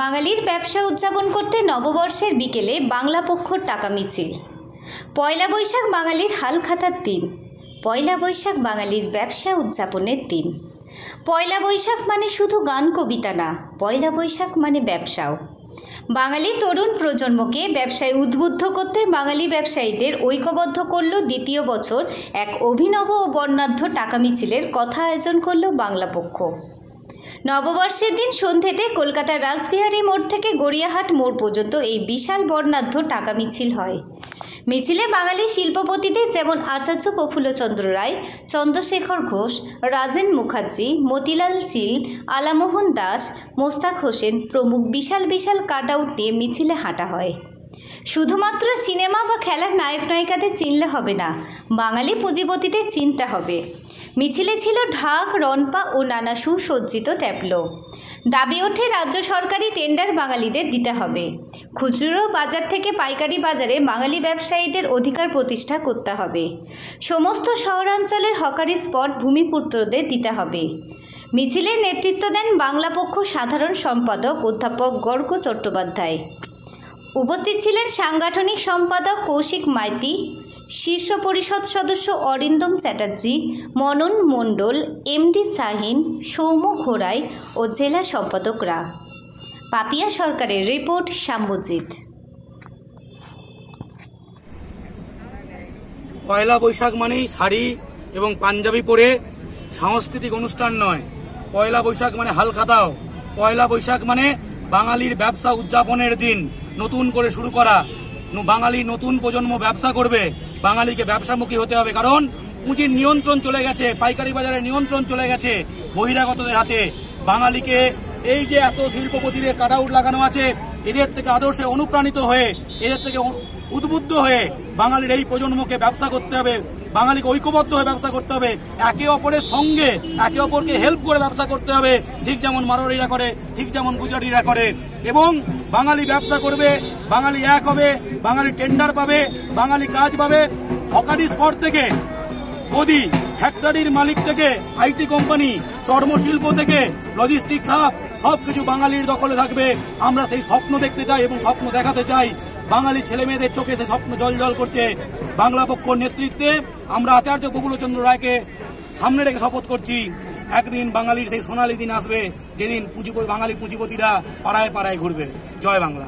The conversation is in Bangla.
বাঙালির ব্যবসা উদযাপন করতে নববর্ষের বিকেলে বাংলা পক্ষর টাকা মিছিল। পয়লা বৈশাখ বাঙালির হালখাতার দিন। পয়লা বৈশাখ বাঙালির ব্যবসা উদযাপনের দিন। পয়লা বৈশাখ মানে শুধু গান কবিতা না, পয়লা বৈশাখ মানে ব্যবসাও। বাঙালি তরুণ প্রজন্মকে ব্যবসায় উদ্বুদ্ধ করতে বাঙালি ব্যবসায়ীদের ঐক্যবদ্ধ করল দ্বিতীয় বছর এক অভিনব ও বর্ণাঢ্য টাকা মিছিলের কথা আয়োজন করল বাংলা পক্ষ। নববর্ষের দিন সন্ধ্যেতে কলকাতার রাসবিহারী মোড় থেকে গড়িয়াহাট মোড় পর্যন্ত এই বিশাল বর্ণাঢ্য টাকা মিছিল হয়। মিছিলে বাঙালি শিল্পপতিদের যেমন আচার্য প্রফুল্লচন্দ্র রায়, চন্দ্রশেখর ঘোষ, রাজেন মুখার্জি, মতিলাল চিল, আলামোহন দাস, মোস্তাক হোসেন প্রমুখ বিশাল বিশাল কাট আউট নিয়ে মিছিলে হাঁটা হয়। শুধুমাত্র সিনেমা বা খেলার নায়ক নায়িকাদের চিনলে হবে না, বাঙালি পুঁজিপতিদের চিনতে হবে। মিছিলে ছিল ঢাক, রনপা ও নানা সুসজ্জিত ট্যাবলো। দাবি ওঠে রাজ্য সরকারি টেন্ডার বাঙালিদের দিতে হবে। খুচরো বাজার থেকে পাইকারি বাজারে বাঙালি ব্যবসায়ীদের অধিকার প্রতিষ্ঠা করতে হবে। সমস্ত শহরাঞ্চলের হকারি স্পট ভূমিপুত্রদের দিতে হবে। মিছিলের নেতৃত্ব দেন বাংলা পক্ষ সাধারণ সম্পাদক অধ্যাপক গর্গ চট্টোপাধ্যায়। উপস্থিত ছিলেন সাংগঠনিক সম্পাদক কৌশিক মাইতি, শীর্ষ পরিষদ সদস্য অরিন্দম চ্যাটার্জি, মনন মণ্ডল, এমডি শাহিন, সৌম্য ঘোড়াই ও জেলা সম্পাদকরা। পাপিয়া সরকারের রিপোর্ট, সাম্যজিৎ। পয়লা বৈশাখ মানেই শাড়ি এবং পাঞ্জাবি পরে সাংস্কৃতিক অনুষ্ঠান নয়। পয়লা বৈশাখ মানে হালখাতাও। পয়লা বৈশাখ মানে বাঙালির ব্যবসা উদযাপনের দিন, নতুন করে শুরু করা। বাঙালি নতুন প্রজন্ম ব্যবসা করবে, বাঙালিকে ব্যবসামুখী হতে হবে, কারণ পুঁজির নিয়ন্ত্রণ চলে গেছে, পাইকারি বাজারে নিয়ন্ত্রণ চলে গেছে বহিরাগতদের হাতে। বাঙালিকে এই যে এত শিল্পপতিদের কাট আউট লাগানো আছে, এদের থেকে আদর্শে অনুপ্রাণিত হয়ে, এদের থেকে উদ্বুদ্ধ হয়ে বাঙালির এই প্রজন্মকে ব্যবসা করতে হবে, বাঙালিকে ঐক্যবদ্ধ হয়ে ব্যবসা করতে হবে, একে অপরের সঙ্গে একে অপরকে হেল্প করে ব্যবসা করতে হবে, ঠিক যেমন মারোয়ারিরা করে, ঠিক যেমন গুজরাটিরা করে। এবং বাঙালি ব্যবসা করবে, বাঙালি এক হবে, বাঙালি টেন্ডার পাবে, বাঙালি কাজ পাবে। হকারি স্পট থেকে গদি, ফ্যাক্টরির মালিক থেকে আইটি কোম্পানি, চর্মশিল্প থেকে লজিস্টিক হাব, সবকিছু বাঙালির দখলে থাকবে। আমরা সেই স্বপ্ন দেখতে চাই এবং স্বপ্ন দেখাতে চাই। বাঙালি ছেলে মেয়েদের চোখে সে স্বপ্ন জল জল করছে। বাংলা পক্ষর নেতৃত্বে আমরা আচার্য প্রফুল্লচন্দ্র রায়কে সামনে রেখে শপথ করছি, একদিন বাঙালির সেই সোনালী দিন আসবে, যেদিন বাঙালি পুঁজিপতিরা পাড়ায় পাড়ায় ঘুরবে। জয় বাংলা।